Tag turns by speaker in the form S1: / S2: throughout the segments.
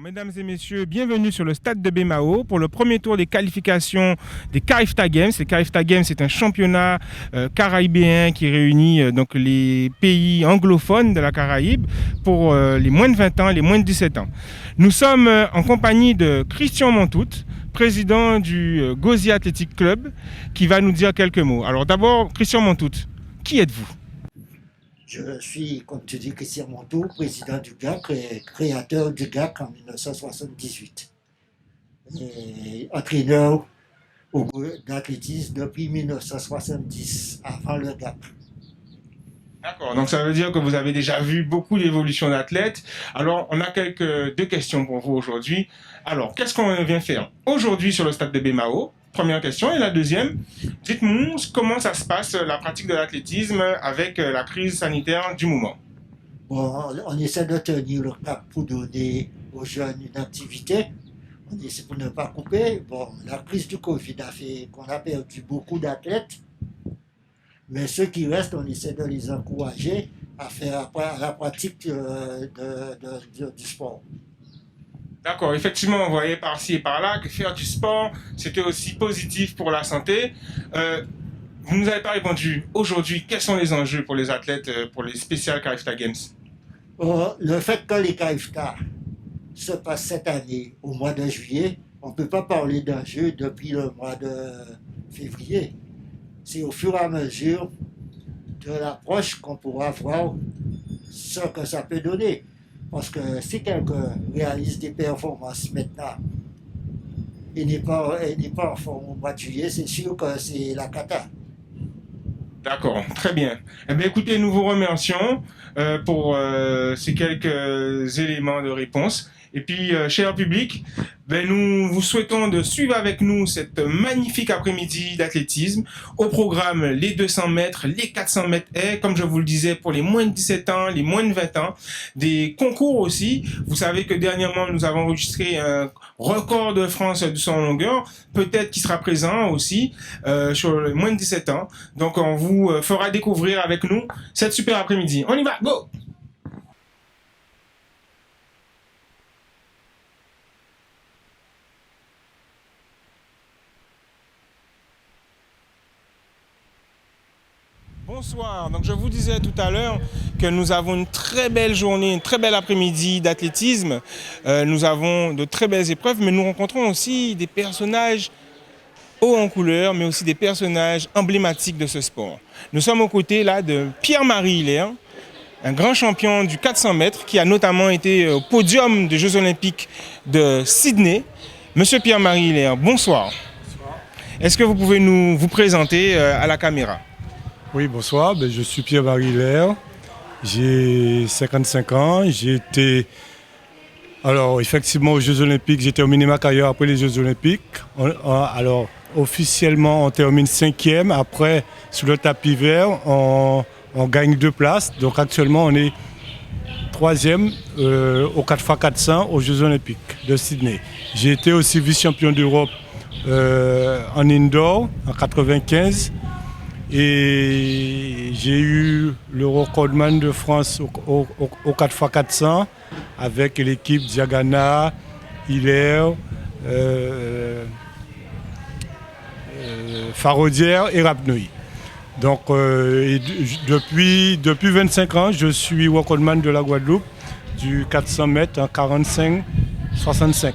S1: Mesdames et messieurs, bienvenue sur le stade de Bemao pour le premier tour des qualifications des Carifta Games. Les Carifta Games, c'est un championnat caraïbéen qui réunit donc les pays anglophones de la Caraïbe pour les moins de 20 ans et les moins de 17 ans. Nous sommes en compagnie de Christian Montout, président du Gauzy Athletic Club, qui va nous dire quelques mots. Alors d'abord, Christian Montout, qui êtes-vous ?
S2: Je suis, comme tu dis, Christian Montout, président du GAC et créateur du GAC en 1978. Et entraîneur d'athlétisme depuis 1970, avant le GAC.
S1: D'accord, donc ça veut dire que vous avez déjà vu beaucoup d'évolutions d'athlètes. Alors, on a deux questions pour vous aujourd'hui. Alors, qu'est-ce qu'on vient faire aujourd'hui sur le stade de Bemao ? Première question. Et la deuxième, dites-nous comment ça se passe, la pratique de l'athlétisme avec la crise sanitaire du moment.
S2: Bon, on essaie de tenir le cap pour donner aux jeunes une activité. On essaie pour ne pas couper. Bon, la crise du Covid a fait qu'on a perdu beaucoup d'athlètes. Mais ceux qui restent, on essaie de les encourager à faire la pratique du sport.
S1: D'accord, effectivement, on voyait par-ci et par-là que faire du sport, c'était aussi positif pour la santé. Vous ne nous avez pas répondu. Aujourd'hui, quels sont les enjeux pour les athlètes, pour les spéciales Carifta Games ?
S2: Le fait que les Carifta se passent cette année, au mois de juillet, on ne peut pas parler d'enjeux depuis le mois de février. C'est au fur et à mesure de l'approche qu'on pourra voir ce que ça peut donner. Parce que si quelqu'un réalise des performances maintenant et n'est pas en forme au mois de juillet, c'est sûr que c'est la cata.
S1: D'accord, très bien. Eh bien, écoutez, nous vous remercions pour ces quelques éléments de réponse. Et puis, cher public, nous vous souhaitons de suivre avec nous cette magnifique après-midi d'athlétisme. Au programme, les 200 mètres, les 400 mètres haies, comme je vous le disais, pour les moins de 17 ans, les moins de 20 ans. Des concours aussi. Vous savez que dernièrement, nous avons enregistré un record de France du saut en longueur, peut-être qui sera présent aussi sur les moins de 17 ans. Donc, on vous fera découvrir avec nous cette super après-midi. On y va, go! Bonsoir, donc je vous disais tout à l'heure que nous avons une très belle journée, une très belle après-midi d'athlétisme. Nous avons de très belles épreuves, mais nous rencontrons aussi des personnages hauts en couleur, mais aussi des personnages emblématiques de ce sport. Nous sommes aux côtés là de Pierre-Marie Hilaire, un grand champion du 400 mètres qui a notamment été au podium des Jeux Olympiques de Sydney. Monsieur Pierre-Marie Hilaire, bonsoir. Bonsoir. Est-ce que vous pouvez vous présenter à la caméra ?
S3: Oui, bonsoir, je suis Pierre-Marie Hilaire, j'ai 55 ans, alors effectivement aux Jeux Olympiques, j'ai terminé ma carrière après les Jeux Olympiques. Alors officiellement on termine 5e, après sur le tapis vert on gagne 2 places, donc actuellement on est 3e au 4x400 aux Jeux Olympiques de Sydney. J'ai été aussi vice-champion d'Europe en indoor en 95. Et j'ai eu le recordman de France au 4x400 avec l'équipe Diagana, Hilaire, Faraudière et Rapnouille. Donc depuis 25 ans, je suis recordman de la Guadeloupe du 400 mètres en 45-65.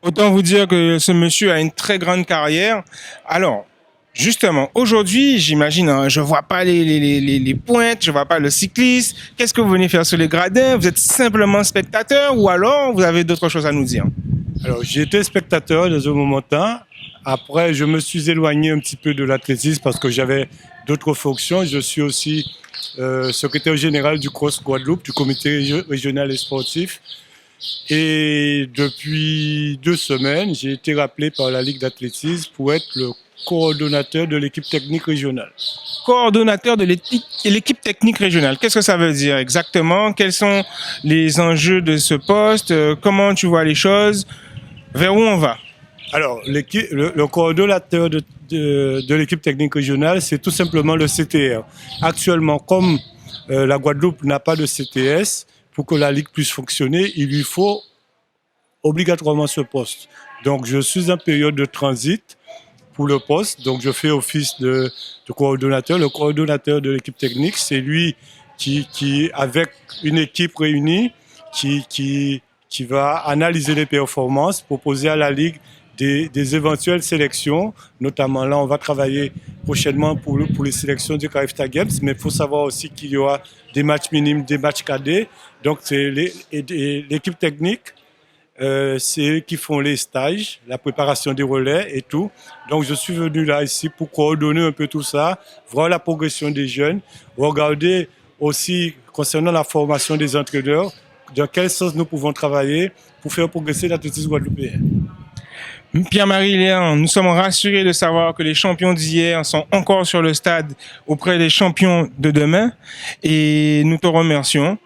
S1: Autant vous dire que ce monsieur a une très grande carrière. Alors, justement, aujourd'hui, j'imagine, je ne vois pas les pointes, je ne vois pas le cycliste. Qu'est-ce que vous venez faire sur les gradins ? Vous êtes simplement spectateur ou alors vous avez d'autres choses à nous dire ?
S3: Alors, j'étais spectateur dans un moment temps. Après, je me suis éloigné un petit peu de l'athlétisme parce que j'avais d'autres fonctions. Je suis aussi secrétaire général du CROSS Guadeloupe, du comité régional et sportif. Et depuis 2 semaines, j'ai été rappelé par la Ligue d'athlétisme pour être le coordonnateur de l'équipe technique régionale.
S1: Coordonnateur de l'équipe technique régionale, qu'est-ce que ça veut dire exactement ? Quels sont les enjeux de ce poste ? Comment tu vois les choses ? Vers où on va ?
S3: Alors, le coordonnateur de l'équipe technique régionale, c'est tout simplement le CTR. Actuellement, comme la Guadeloupe n'a pas de CTS, pour que la Ligue puisse fonctionner, il lui faut obligatoirement ce poste. Donc, je suis en période de transit pour le poste. Donc, je fais office de coordonnateur. Le coordonnateur de l'équipe technique, c'est lui qui, avec une équipe réunie, qui va analyser les performances, proposer à la Ligue des éventuelles sélections. Notamment, là, on va travailler prochainement pour les sélections du CARIFTA Games, mais il faut savoir aussi qu'il y aura des matchs minimes, des matchs cadets. Donc, c'est l'équipe technique. C'est eux qui font les stages, la préparation des relais et tout. Donc, je suis venu là ici pour coordonner un peu tout ça, voir la progression des jeunes, regarder aussi concernant la formation des entraîneurs, dans quel sens nous pouvons travailler pour faire progresser l'athlétisme guadeloupéen.
S1: Pierre-Marie Léon, nous sommes rassurés de savoir que les champions d'hier sont encore sur le stade auprès des champions de demain et nous te remercions.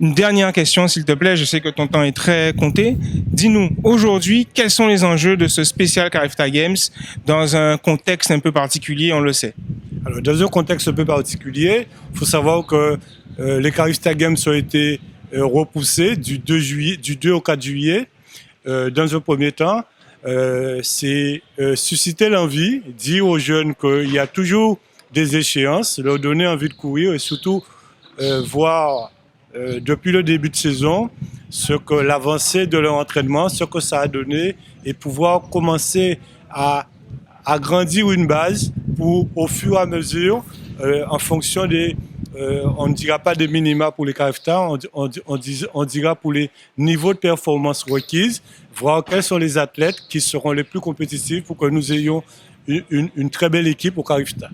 S1: Une dernière question, s'il te plaît, je sais que ton temps est très compté. Dis-nous, aujourd'hui, quels sont les enjeux de ce spécial CARIFTA Games dans un contexte un peu particulier, on le sait?
S3: Alors, dans un contexte un peu particulier, il faut savoir que les CARIFTA Games ont été repoussés du 2 au 4 juillet. Dans un premier temps, c'est susciter l'envie, dire aux jeunes qu'il y a toujours des échéances, leur donner envie de courir et surtout voir depuis le début de saison ce que l'avancée de leur entraînement, ce que ça a donné et pouvoir commencer à agrandir une base pour au fur et à mesure, en fonction des, on ne dira pas des minima pour les CARIFTA, on dira pour les niveaux de performance requises, voir quels sont les athlètes qui seront les plus compétitifs pour que nous ayons une très belle équipe au CARIFTA.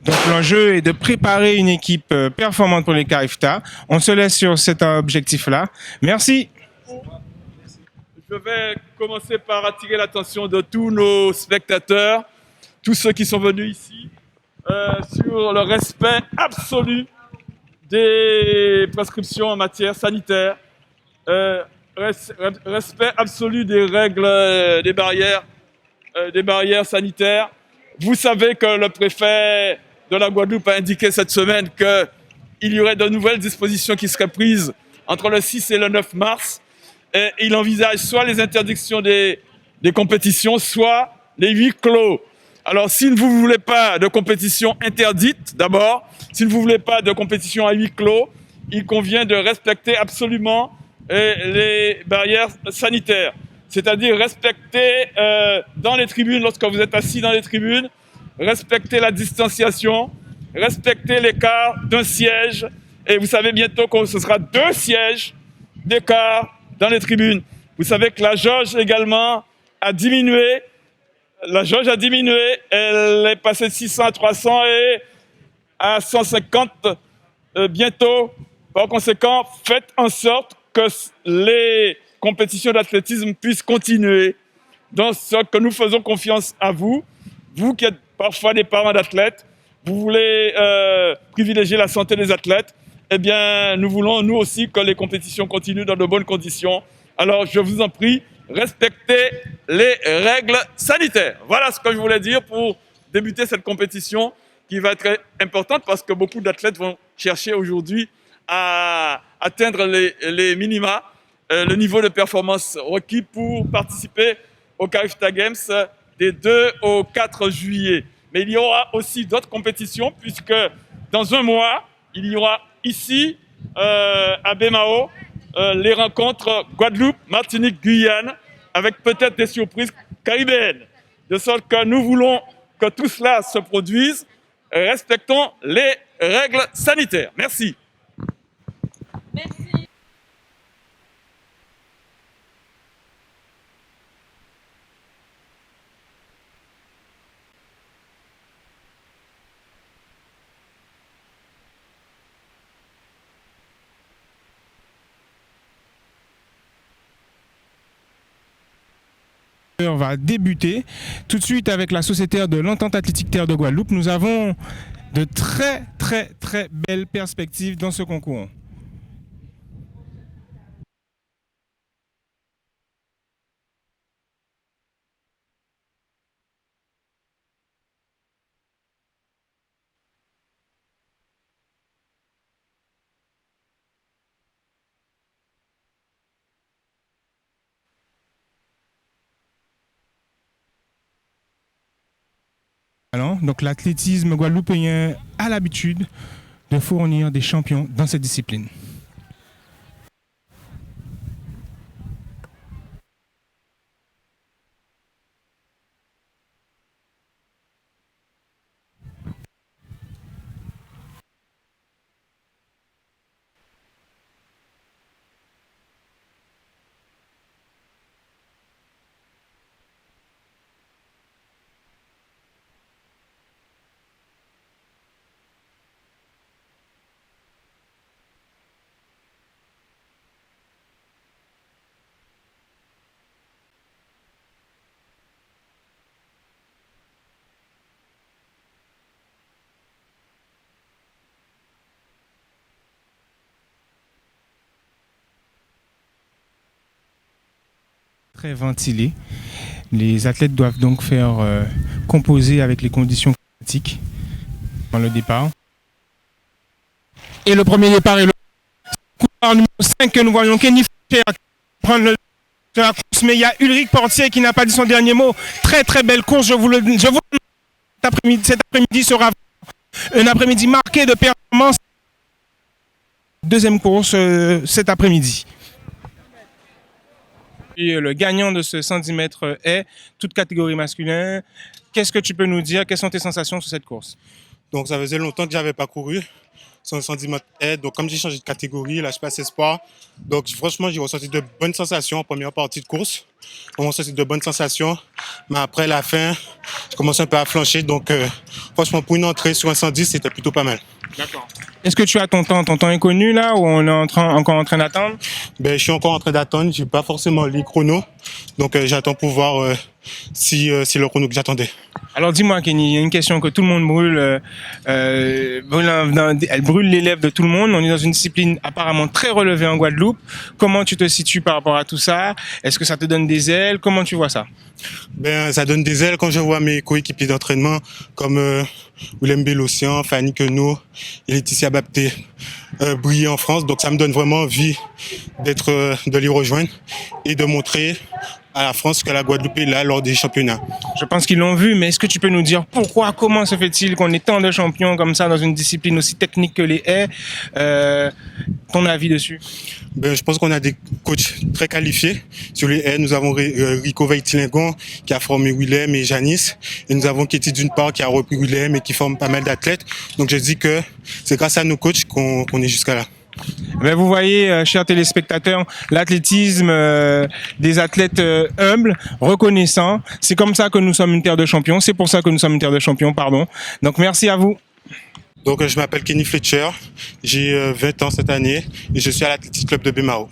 S1: Donc l'enjeu est de préparer une équipe performante pour les CARIFTA. On se laisse sur cet objectif-là. Merci.
S4: Je vais commencer par attirer l'attention de tous nos spectateurs, tous ceux qui sont venus ici, sur le respect absolu des prescriptions en matière sanitaire, respect absolu des règles, des barrières sanitaires. Vous savez que le préfet de la Guadeloupe a indiqué cette semaine qu'il y aurait de nouvelles dispositions qui seraient prises entre le 6 et le 9 mars. Et il envisage soit les interdictions des compétitions, soit les huis clos. Alors, si vous ne voulez pas de compétition interdite, d'abord, si vous ne voulez pas de compétition à huis clos, il convient de respecter absolument les barrières sanitaires. C'est-à-dire respecter dans les tribunes, lorsque vous êtes assis dans les tribunes, respecter la distanciation, respecter l'écart d'un siège. Et vous savez bientôt que ce sera 2 sièges d'écart dans les tribunes. Vous savez que la jauge également a diminué. La jauge a diminué. Elle est passée de 600 à 300 et à 150 bientôt. Par conséquent, faites en sorte que les compétitions d'athlétisme puissent continuer. Dans ce que nous faisons confiance à vous, vous qui êtes parfois des parents d'athlètes, vous voulez privilégier la santé des athlètes, eh bien, nous voulons, nous aussi, que les compétitions continuent dans de bonnes conditions. Alors, je vous en prie, respectez les règles sanitaires. Voilà ce que je voulais dire pour débuter cette compétition qui va être très importante parce que beaucoup d'athlètes vont chercher aujourd'hui à atteindre les minima, le niveau de performance requis pour participer au CARIFTA Games des 2 au 4 juillet. Mais il y aura aussi d'autres compétitions puisque dans un mois, il y aura ici, à Bémao, les rencontres Guadeloupe, Martinique, Guyane, avec peut-être des surprises caribéennes. De sorte que nous voulons que tout cela se produise. Respectons les règles sanitaires. Merci.
S5: Merci.
S1: On va débuter tout de suite avec la sociétaire de l'Entente Athlétique Terre de Guadeloupe. Nous avons de très belles perspectives dans ce concours. Donc l'athlétisme guadeloupéen a l'habitude de fournir des champions dans cette discipline. Très ventilé. Les athlètes doivent donc faire composer avec les conditions climatiques dans le départ. Et le premier départ est le coureur numéro 5 que nous voyons, Kenny Fletcher, prendre la course, mais il y a Ulrich Portier qui n'a pas dit son dernier mot. Très très belle course, je vous le dis. Cet après-midi sera un après-midi marqué de performance. Deuxième course cet après-midi. Le gagnant de ce 110 mètres est, toute catégorie masculin. Qu'est-ce que tu peux nous dire? Quelles sont tes sensations sur cette course?
S6: Donc ça faisait longtemps que j'avais pas couru sur le 110 mètres haies. Donc comme j'ai changé de catégorie, là je passe espoir. Donc franchement j'ai ressenti de bonnes sensations en première partie de course. J'ai ressenti de bonnes sensations. Mais après la fin, je commençais un peu à flancher. Donc franchement pour une entrée sur un 110, c'était plutôt pas mal.
S1: D'accord. Est-ce que tu as ton temps est connu là ou on est encore en train d'attendre?
S6: Je suis encore en train d'attendre, j'ai pas forcément les chronos. Donc j'attends pour voir si c'est le chrono que j'attendais.
S1: Alors dis-moi Kenny, il y a une question que tout le monde brûle, elle brûle les lèvres de tout le monde. On est dans une discipline apparemment très relevée en Guadeloupe. Comment tu te situes par rapport à tout ça? Est-ce que ça te donne des ailes? Comment tu vois ça?
S6: Ça donne des ailes quand je vois mes coéquipiers d'entraînement comme Willem Bélocian, Fanny Queneau et Laetitia Bapté briller en France. Donc ça me donne vraiment envie de les rejoindre et de montrer à la France que la Guadeloupe est là lors des championnats.
S1: Je pense qu'ils l'ont vu, mais est-ce que tu peux nous dire pourquoi, comment se fait-il qu'on ait tant de champions comme ça dans une discipline aussi technique que les haies? Ton avis dessus?
S6: Je pense qu'on a des coachs très qualifiés. Sur les haies, nous avons Rico Veitilingon qui a formé Willem et Janice. Et nous avons Katie d'une part qui a repris Willem et qui forme pas mal d'athlètes. Donc je dis que c'est grâce à nos coachs qu'on est jusqu'à là.
S1: Vous voyez, chers téléspectateurs, l'athlétisme des athlètes humbles, reconnaissants. C'est comme ça que nous sommes une terre de champions. C'est pour ça que nous sommes une terre de champions, pardon. Donc merci à vous.
S6: Donc je m'appelle Kenny Fletcher, j'ai 20 ans cette année et je suis à l'Athletic Club de Bémao.